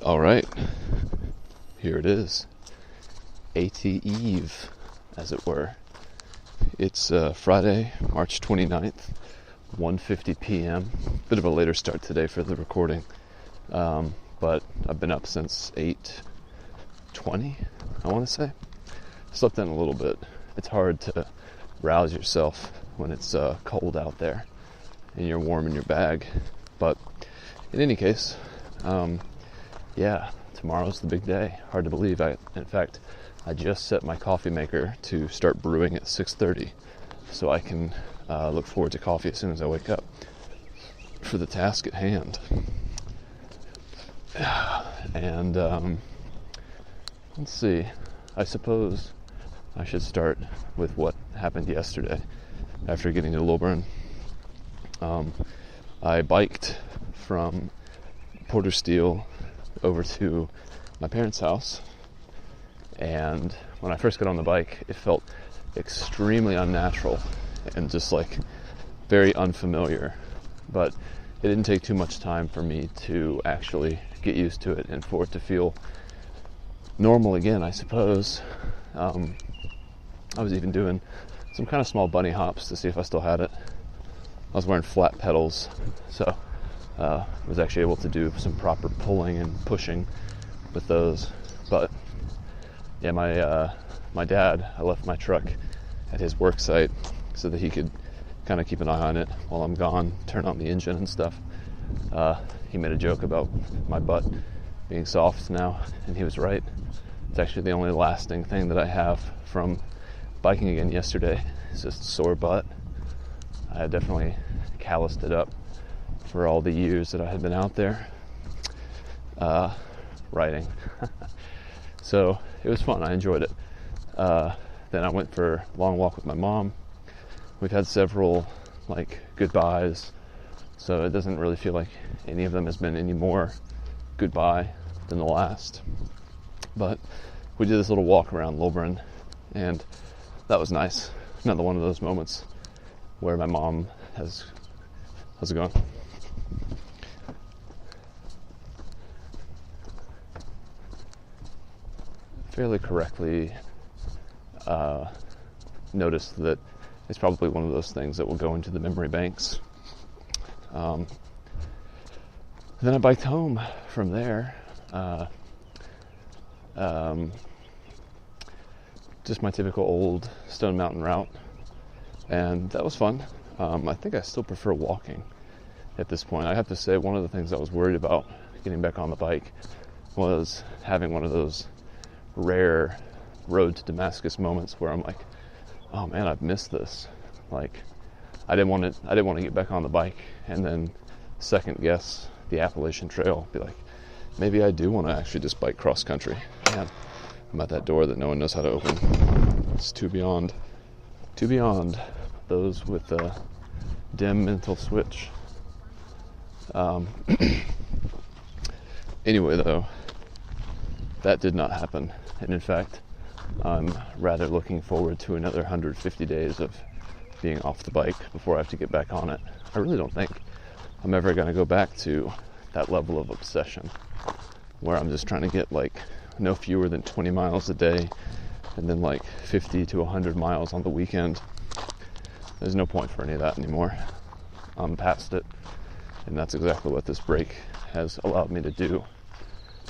All right, here it is. AT Eve, as it were. It's Friday, March 29th, 1:50 p.m. Bit of a later start today for the recording, but I've been up since 8:20, I want to say. Slept in a little bit. It's hard to rouse yourself when it's cold out there and you're warm in your bag. But in any case, tomorrow's the big day. Hard to believe. In fact, I just set my coffee maker to start brewing at 6:30 so I can look forward to coffee as soon as I wake up for the task at hand. And let's see. I suppose I should start with what happened yesterday after getting to Lilburn. I biked from Porter Steel over to my parents' house, and when I first got on the bike, it felt extremely unnatural and just like very unfamiliar, but it didn't take too much time for me to actually get used to it and for it to feel normal again, I suppose. I was even doing some kind of small bunny hops to see if I still had it. I was wearing flat pedals, so I was actually able to do some proper pulling and pushing with those. But yeah, my dad, I left my truck at his work site so that he could kind of keep an eye on it while I'm gone, turn on the engine and stuff. He made a joke about my butt being soft now, and he was right. It's actually the only lasting thing that I have from biking again yesterday. It's just a sore butt. I had definitely calloused it up for all the years that I had been out there riding. So it was fun. I enjoyed it. Then I went for a long walk with my mom. We've had several goodbyes, so it doesn't really feel like any of them has been any more goodbye than the last. But we did this little walk around Lilburn, and that was nice. Another one of those moments where my mom has... How's it going? Fairly correctly noticed that it's probably one of those things that will go into the memory banks. Then I biked home from there. Just my typical old Stone Mountain route, and that was fun. I think I still prefer walking at this point. I have to say, one of the things I was worried about getting back on the bike was having one of those rare road to Damascus moments where I'm like, oh man, I've missed this. Like, I didn't want to get back on the bike and then second guess the Appalachian Trail. Be like, maybe I do want to actually just bike cross country. Man, I'm at that door that no one knows how to open. It's too beyond those with the dim mental switch. Anyway, though, that did not happen. And in fact, I'm rather looking forward to another 150 days of being off the bike before I have to get back on it. I really don't think I'm ever going to go back to that level of obsession where I'm just trying to get no fewer than 20 miles a day and then 50 to 100 miles on the weekend. There's no point for any of that anymore. I'm past it, and that's exactly what this break has allowed me to do,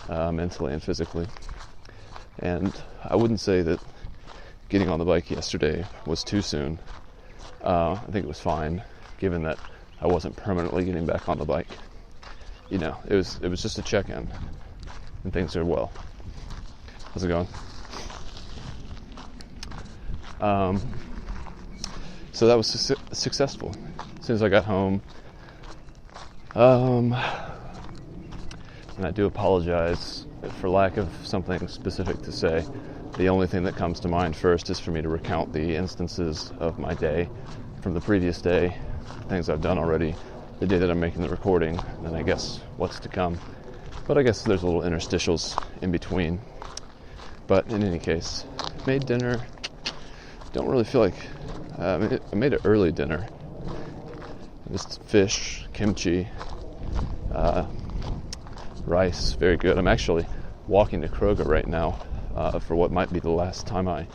mentally and physically. And I wouldn't say that getting on the bike yesterday was too soon. I think it was fine, given that I wasn't permanently getting back on the bike. It was just a check-in, and things are well. How's it going? So that was successful. As soon as I got home, and I do apologize for lack of something specific to say. The only thing that comes to mind first is for me to recount the instances of my day from the previous day, things I've done already, the day that I'm making the recording, and I guess what's to come. But I guess there's little interstitials in between. But in any case, made dinner. Don't really feel like... I made an early dinner. Just fish, kimchi, rice, very good. I'm actually walking to Kroger right now for what might be the last time I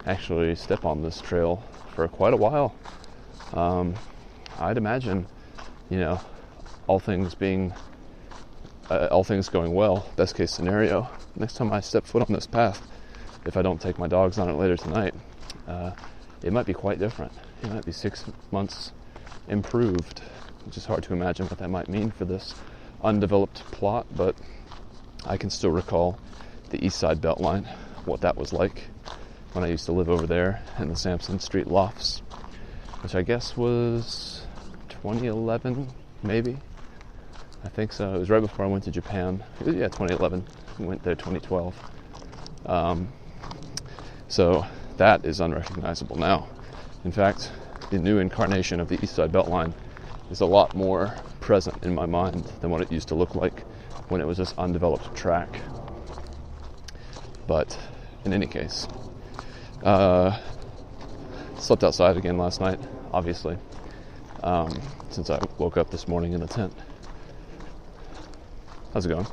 actually step on this trail for quite a while. I'd imagine, all things going well, best case scenario, next time I step foot on this path, if I don't take my dogs on it later tonight, it might be quite different. It might be 6 months improved, which is hard to imagine what that might mean for this undeveloped plot, but I can still recall the East Side Beltline, what that was like when I used to live over there in the Sampson Street lofts, which I guess was 2011, maybe. I think so. It was right before I went to Japan. Yeah, 2011. We went there 2012. So that is unrecognizable now. In fact, the new incarnation of the East Side Beltline is a lot more present in my mind than what it used to look like when it was this undeveloped track. But in any case, slept outside again last night, obviously, since I woke up this morning in the tent. How's it going?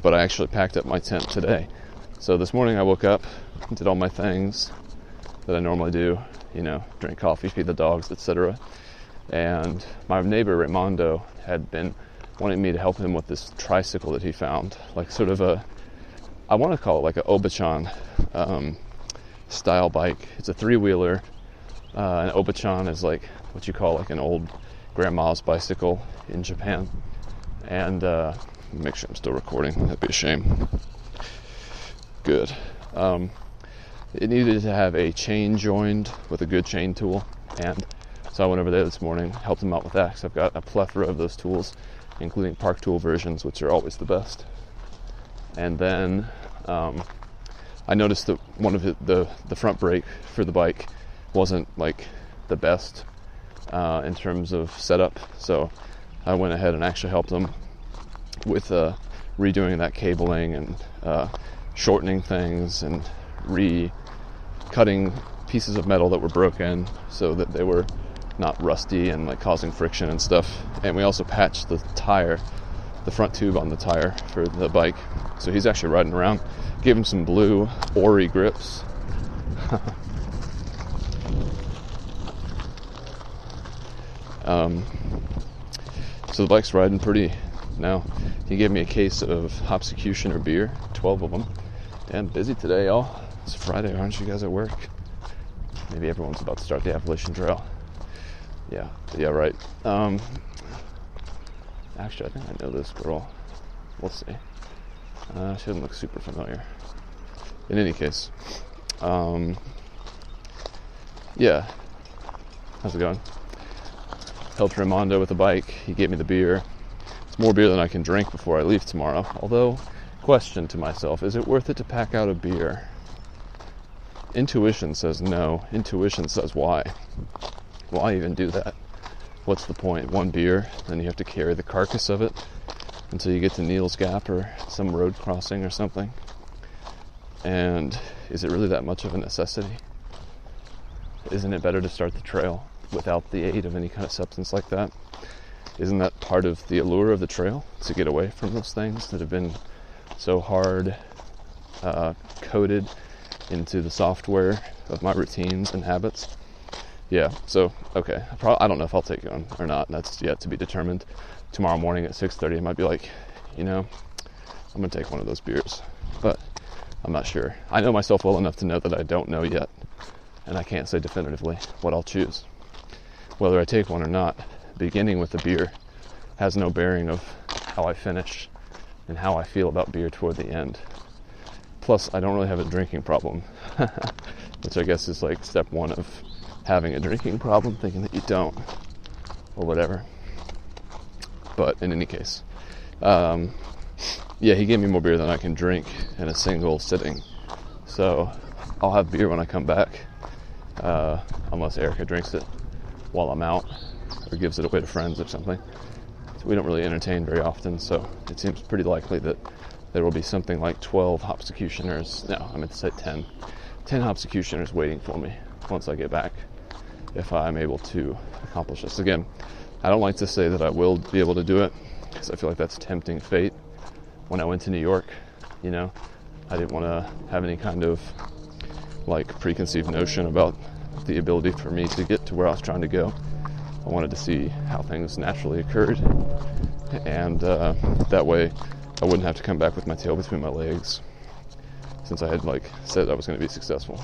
But I actually packed up my tent today. So this morning I woke up, did all my things that I normally do, drink coffee, feed the dogs, etc. And my neighbor Raimondo had been wanting me to help him with this tricycle that he found, like sort of I want to call it like a Obachan style bike. It's a 3-wheeler. An Obachan is like what you call like an old grandma's bicycle in Japan. And make sure I'm still recording. That'd be a shame. Good. It needed to have a chain joined with a good chain tool, and so I went over there this morning, helped him out with that, because I've got a plethora of those tools, including Park Tool versions, which are always the best. And then I noticed that one of the front brake for the bike wasn't like the best in terms of setup, so I went ahead and actually helped him with redoing that cabling and shortening things and cutting pieces of metal that were broken so that they were not rusty and like causing friction and stuff. And we also patched the front tube on the tire for the bike, so he's actually riding around. Gave him some blue Ori grips. So the bike's riding pretty now. He gave me a case of Hopsecutioner beer, 12 of them. Damn busy today, y'all. It's Friday, aren't you guys at work? Maybe everyone's about to start the Appalachian Trail. Yeah, right. Actually, I think I know this girl. We'll see. She doesn't look super familiar. In any case, yeah. How's it going? Helped Raimondo with the bike. He gave me the beer. It's more beer than I can drink before I leave tomorrow. Although, question to myself, is it worth it to pack out a beer? Intuition says no. Intuition says why? Why even do that? What's the point? One beer, then you have to carry the carcass of it until you get to Neil's Gap or some road crossing or something. And is it really that much of a necessity? Isn't it better to start the trail without the aid of any kind of substance like that? Isn't that part of the allure of the trail, to get away from those things that have been so hard coded into the software of my routines and habits? Yeah, so, okay. I don't know if I'll take it on or not. That's yet to be determined. Tomorrow morning at 6:30, I might be like, I'm going to take one of those beers. But I'm not sure. I know myself well enough to know that I don't know yet. And I can't say definitively what I'll choose. Whether I take one or not, beginning with the beer has no bearing of how I finish and how I feel about beer toward the end. Plus, I don't really have a drinking problem, which I guess is like step one of having a drinking problem, thinking that you don't, or whatever. But in any case, yeah, he gave me more beer than I can drink in a single sitting. So I'll have beer when I come back, unless Erica drinks it while I'm out, or gives it away to friends or something. So we don't really entertain very often, so it seems pretty likely that there will be something like 12 Hopsecutioners, no, I meant to say 10 Hopsecutioners waiting for me once I get back, if I'm able to accomplish this. Again, I don't like to say that I will be able to do it, because I feel like that's tempting fate. When I went to New York, you know, I didn't want to have any kind of like preconceived notion about the ability for me to get to where I was trying to go. I wanted to see how things naturally occurred, and that way I wouldn't have to come back with my tail between my legs, since I had like said I was going to be successful.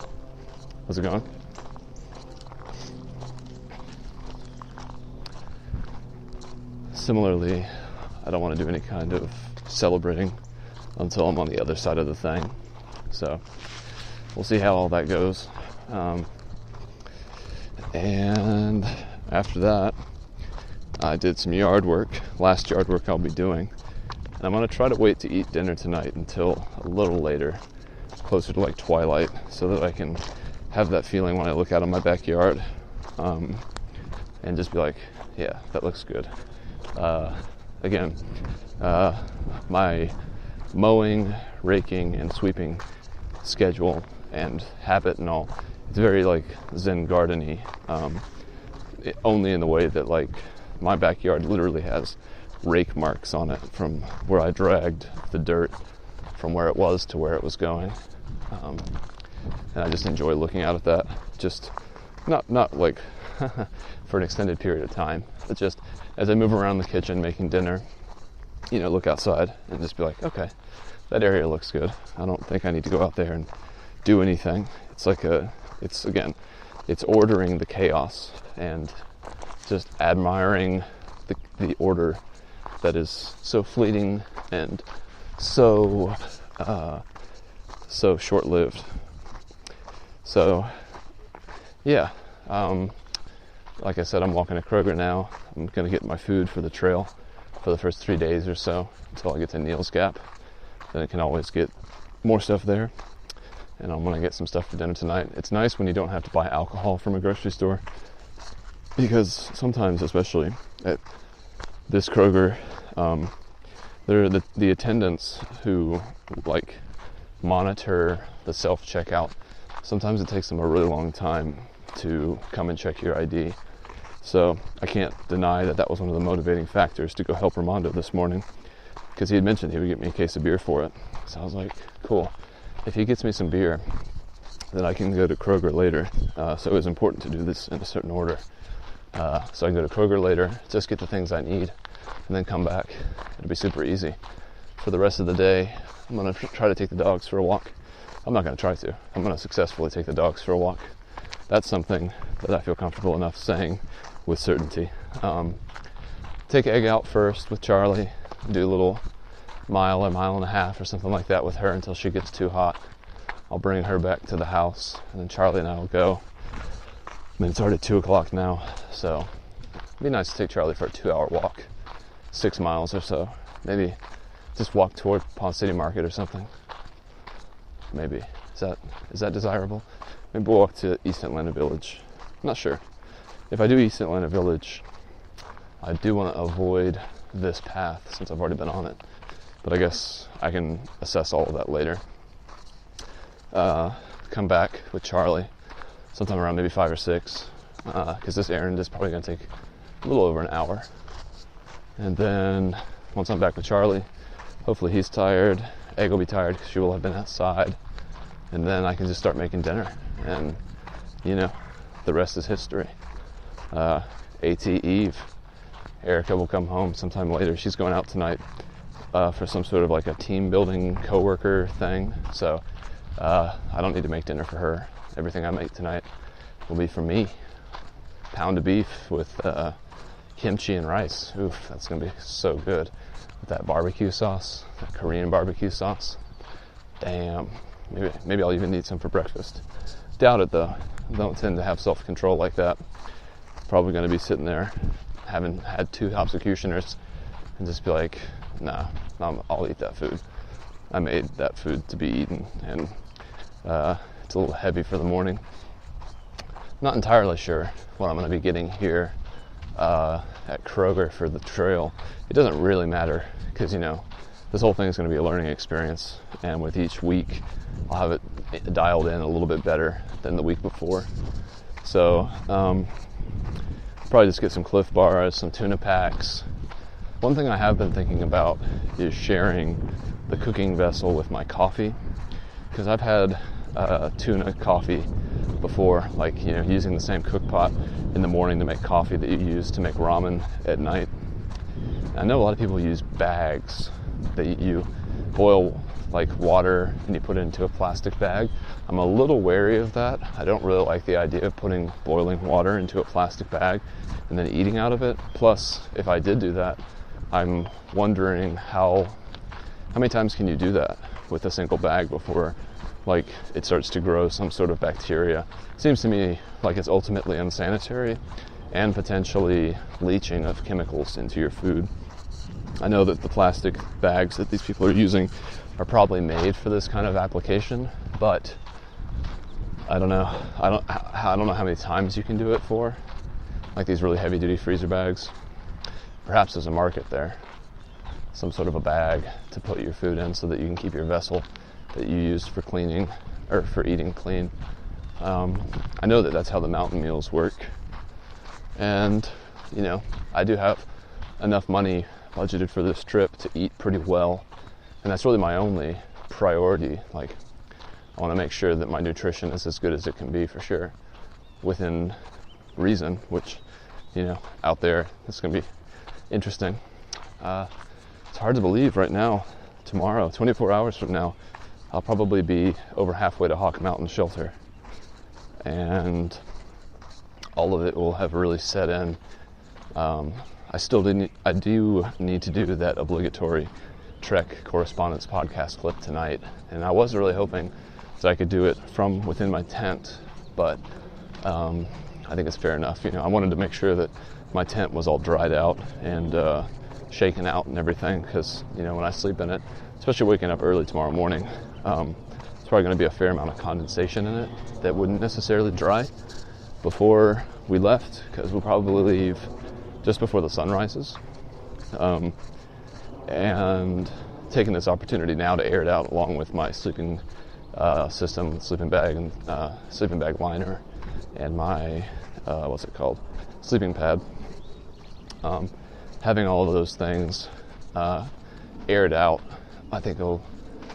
How's it going? Similarly, I don't want to do any kind of celebrating until I'm on the other side of the thing. So we'll see how all that goes. And after that, I did some yard work, last yard work I'll be doing. And I'm going to try to wait to eat dinner tonight until a little later, closer to like twilight, so that I can have that feeling when I look out on my backyard, and just be like, yeah, that looks good. Again, my mowing, raking, and sweeping schedule and habit and all, it's very like Zen garden-y, only in the way that like my backyard literally has rake marks on it from where I dragged the dirt from where it was to where it was going, and I just enjoy looking out at that, just not like for an extended period of time, but just as I move around the kitchen making dinner, you know, look outside and just be like, okay, that area looks good. I don't think I need to go out there and do anything. It's like it's ordering the chaos and just admiring the order that is so fleeting and so short-lived. So yeah, like I said, I'm walking to Kroger now. I'm going to get my food for the trail for the first 3 days or so until I get to Neil's Gap. Then I can always get more stuff there. And I'm going to get some stuff for dinner tonight. It's nice when you don't have to buy alcohol from a grocery store, because sometimes, especially at this Kroger, there are the attendants who like monitor the self-checkout. Sometimes it takes them a really long time to come and check your ID. So I can't deny that was one of the motivating factors to go help Ramondo this morning, because he had mentioned he would get me a case of beer for it. So I was like, cool. If he gets me some beer, then I can go to Kroger later. So it was important to do this in a certain order. So I can go to Kroger later, just get the things I need, and then come back. It'll be super easy. For the rest of the day, I'm going to try to take the dogs for a walk. I'm not going to try to. I'm going to successfully take the dogs for a walk. That's something that I feel comfortable enough saying with certainty. Take Egg out first with Charlie, do a little mile or mile and a half or something like that with her until she gets too hot. I'll bring her back to the house, and then Charlie and I will go. I mean, it's already 2 o'clock now, so it'd be nice to take Charlie for a 2-hour walk, 6 miles or so. Maybe just walk toward Pond City Market or something. Maybe. Is that desirable? Maybe we'll walk to East Atlanta Village. I'm not sure. If I do East Atlanta Village, I do want to avoid this path since I've already been on it. But I guess I can assess all of that later. Come back with Charlie sometime around maybe 5 or 6, because this errand is probably going to take a little over an hour. And then once I'm back with Charlie, hopefully he's tired, Egg will be tired because she will have been outside, and then I can just start making dinner, and you know, the rest is history. AT Eve, Erica will come home sometime later. She's going out tonight for some sort of like a team building coworker thing, so I don't need to make dinner for her. Everything I make tonight will be for me. Pound of beef with kimchi and rice. Oof, that's gonna be so good. With that barbecue sauce, that Korean barbecue sauce. Damn, maybe I'll even need some for breakfast. Doubt it though. I don't tend to have self-control like that. Probably gonna be sitting there having had 2 executioners and just be like, nah, I'll eat that food. I made that food to be eaten, and it's a little heavy for the morning. Not entirely sure what I'm going to be getting here at Kroger for the trail. It doesn't really matter because, you know, this whole thing is going to be a learning experience, and with each week I'll have it dialed in a little bit better than the week before. So probably just get some Cliff Bars, some tuna packs, One thing I have been thinking about is sharing the cooking vessel with my coffee, because I've had tuna coffee before, like, using the same cook pot in the morning to make coffee that you use to make ramen at night. And I know a lot of people use bags that you boil like water and you put it into a plastic bag. I'm a little wary of that. I don't really like the idea of putting boiling water into a plastic bag and then eating out of it. Plus, if I did do that, I'm wondering how many times can you do that with a single bag before like it starts to grow some sort of bacteria. Seems to me like it's ultimately unsanitary and potentially leaching of chemicals into your food. I know that the plastic bags that these people are using are probably made for this kind of application, but I don't know. I don't know how many times you can do it for, like these really heavy duty freezer bags. Perhaps there's a market there, some sort of a bag to put your food in so that you can keep your vessel that you used for cleaning or for eating clean. I know that that's how the mountain meals work, and I do have enough money budgeted for this trip to eat pretty well, and that's really my only priority. Like, I want to make sure that my nutrition is as good as it can be, for sure, within reason, which out there it's going to be interesting. It's hard to believe right now, tomorrow, 24 hours from now, I'll probably be over halfway to Hawk Mountain Shelter, and all of it will have really set in. I do need to do that obligatory Trek Correspondence podcast clip tonight, and I was really hoping that I could do it from within my tent, but I think it's fair enough. I wanted to make sure that my tent was all dried out and shaken out and everything, because when I sleep in it, especially waking up early tomorrow morning, there's probably going to be a fair amount of condensation in it that wouldn't necessarily dry before we left, because we'll probably leave just before the sun rises, and taking this opportunity now to air it out along with my sleeping system, sleeping bag liner, and my sleeping pad. Having all of those things aired out, I think it'll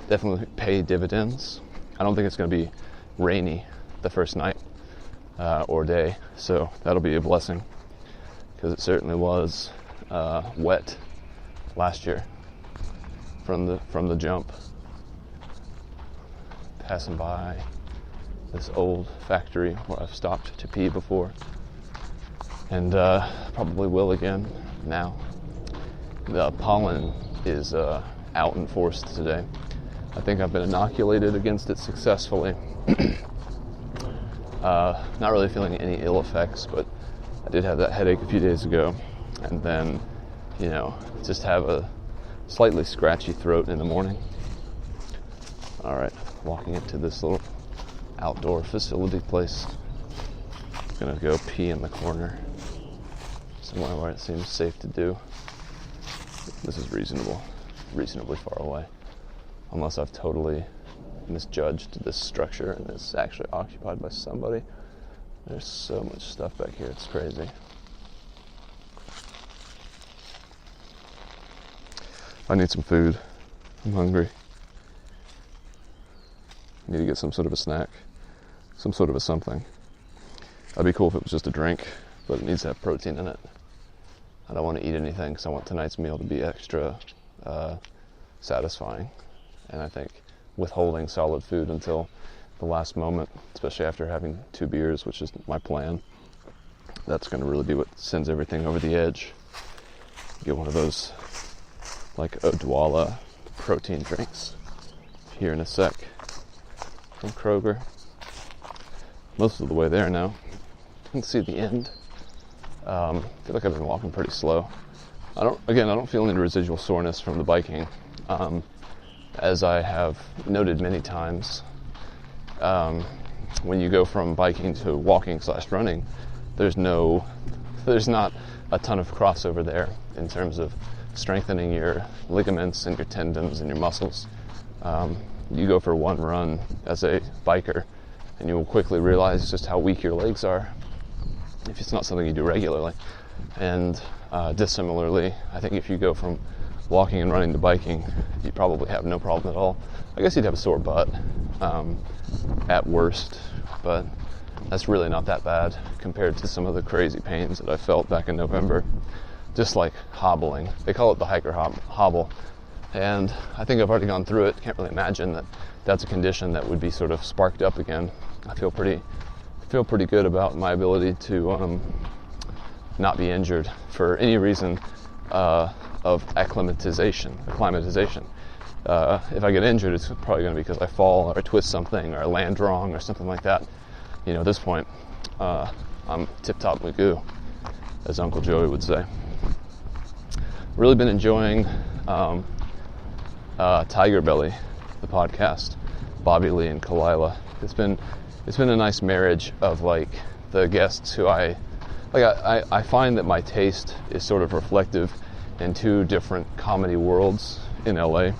definitely pay dividends. I don't think it's going to be rainy the first night or day, so that'll be a blessing, because it certainly was wet last year from the jump. Passing by this old factory where I've stopped to pee before, and probably will again now. The pollen is out in force today. I think I've been inoculated against it successfully. Not really feeling any ill effects, but I did have that headache a few days ago, and then just have a slightly scratchy throat in the morning. All right, walking into this little outdoor facility place. Gonna go pee in the corner, somewhere where it seems safe to do. This is reasonably far away, unless I've totally misjudged this structure and it's actually occupied by somebody. There's so much stuff back here, it's crazy. I need some food. I'm hungry. I need to get some sort of a snack, some sort of a something. That'd be cool if it was just a drink, but it needs to have protein in it. I don't want to eat anything because I want tonight's meal to be extra satisfying. And I think withholding solid food until the last moment, especially after having 2 beers, which is my plan, that's going to really be what sends everything over the edge. Get one of those like Odwalla protein drinks here in a sec from Kroger. Most of the way there now. You can see the end. I feel like I've been walking pretty slow. I don't feel any residual soreness from the biking. As I have noted many times, when you go from biking to walking / running, there's not a ton of crossover there in terms of strengthening your ligaments and your tendons and your muscles. You go for one run as a biker, and you will quickly realize just how weak your legs are if it's not something you do regularly. And Dissimilarly, I think if you go from walking and running to biking, you'd probably have no problem at all. I guess you'd have a sore butt at worst, but that's really not that bad compared to some of the crazy pains that I felt back in November. Just like hobbling. They call it the hiker hobble. And I think I've already gone through it. Can't really imagine that that's a condition that would be sort of sparked up again. I feel pretty good about my ability to not be injured for any reason of acclimatization. If I get injured, it's probably going to be because I fall or I twist something or I land wrong or something like that. At this point, I'm tip-top Magoo, as Uncle Joey would say. Really been enjoying Tiger Belly, the podcast, Bobby Lee and Kalila. It's been a nice marriage of like the guests who I find that my taste is sort of reflective in two different comedy worlds in LA.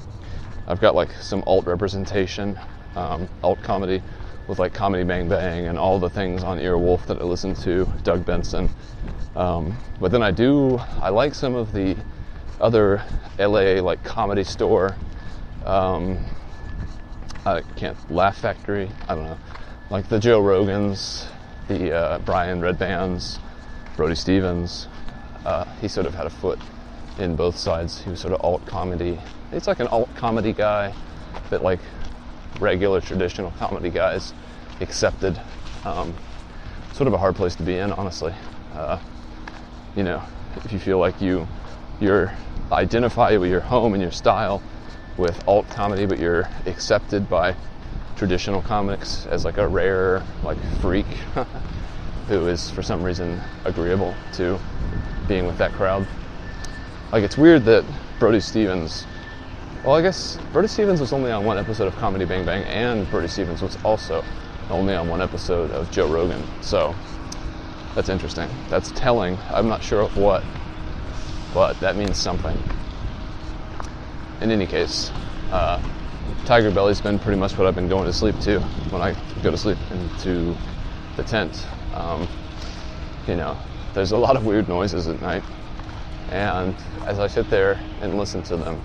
I've got like some alt representation, alt comedy with like Comedy Bang Bang and all the things on Earwolf that I listen to, Doug Benson. But then I like some of the other LA like Comedy Store, I can't, Laugh Factory, I don't know, like the Joe Rogans, the Brian Redbands, Brody Stevens. He sort of had a foot in both sides. He was sort of alt comedy. It's like an alt comedy guy that like regular traditional comedy guys accepted. Sort of a hard place to be in, honestly. If you feel like you're identify with your home and your style with alt comedy, but you're accepted by traditional comics as like a rare like freak who is for some reason agreeable to being with that crowd. Like, it's weird that Brody Stevens, well, I guess Brody Stevens was only on one episode of Comedy Bang Bang, and Brody Stevens was also only on one episode of Joe Rogan. So that's interesting. That's telling. I'm not sure of what, but that means something. In any case, Tiger Belly's been pretty much what I've been going to sleep to when I go to sleep into the tent. There's a lot of weird noises at night, and as I sit there and listen to them,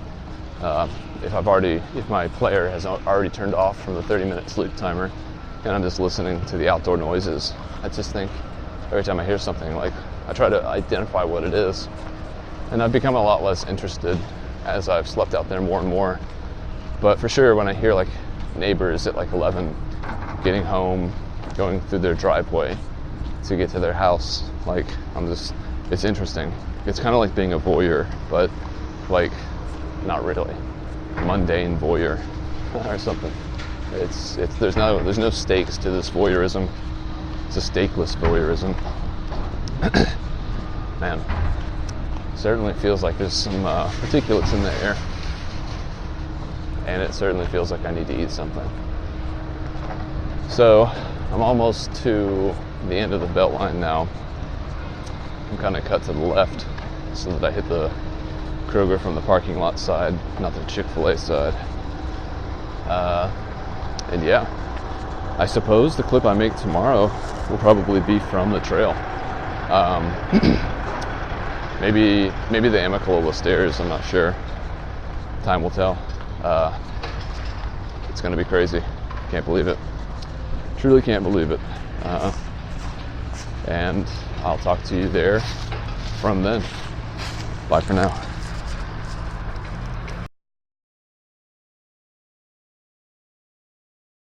if my player has already turned off from the 30-minute sleep timer, and I'm just listening to the outdoor noises, I just think every time I hear something, like, I try to identify what it is, and I've become a lot less interested as I've slept out there more and more. But for sure, when I hear like neighbors at like 11 getting home, going through their driveway to get to their house, like, it's interesting. It's kind of like being a voyeur, but like not really mundane voyeur or something. There's no stakes to this voyeurism. It's a stakeless voyeurism. Man, certainly feels like there's some particulates in the air, and it certainly feels like I need to eat something. So I'm almost to the end of the belt line now. I'm kind of cut to the left so that I hit the Kroger from the parking lot side, not the Chick-fil-A side. And yeah, I suppose the clip I make tomorrow will probably be from the trail. Maybe the Amicalola stairs, I'm not sure. Time will tell. It's going to be crazy. Can't believe it. Truly can't believe it. And I'll talk to you there from then. Bye for now.